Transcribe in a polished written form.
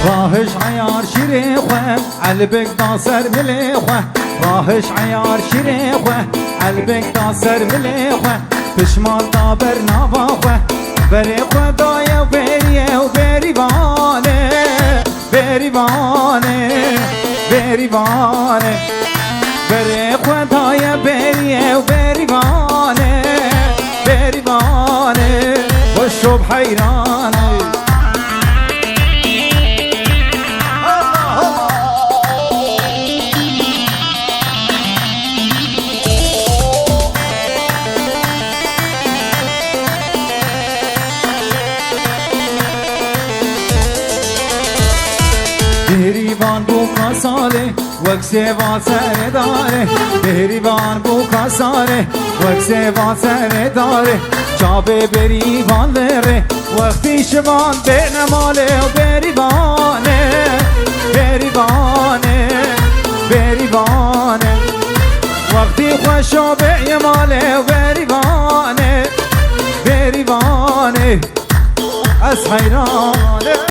راهش عیار شیری خواه قلبک دا سر ملی خواه راهش عیار شیری خواه قلبک دا سر ملی خواه پشمان دا بر نوا خواه بری خدای و بریه و بریوانه بریوانه بریوانه بری خدای بریه و بریوانه بریوانه و شب حیرانه بهریوان بو کاساله وک سیوا سر داره بهریوان بو کاساله وک سیوا سر داره چابه بریوان لره وقتی شوان به نماله و بریوانه بریوانه بریوانه وقتی خوشو به یماله و بریوانه بریوانه از حیرانه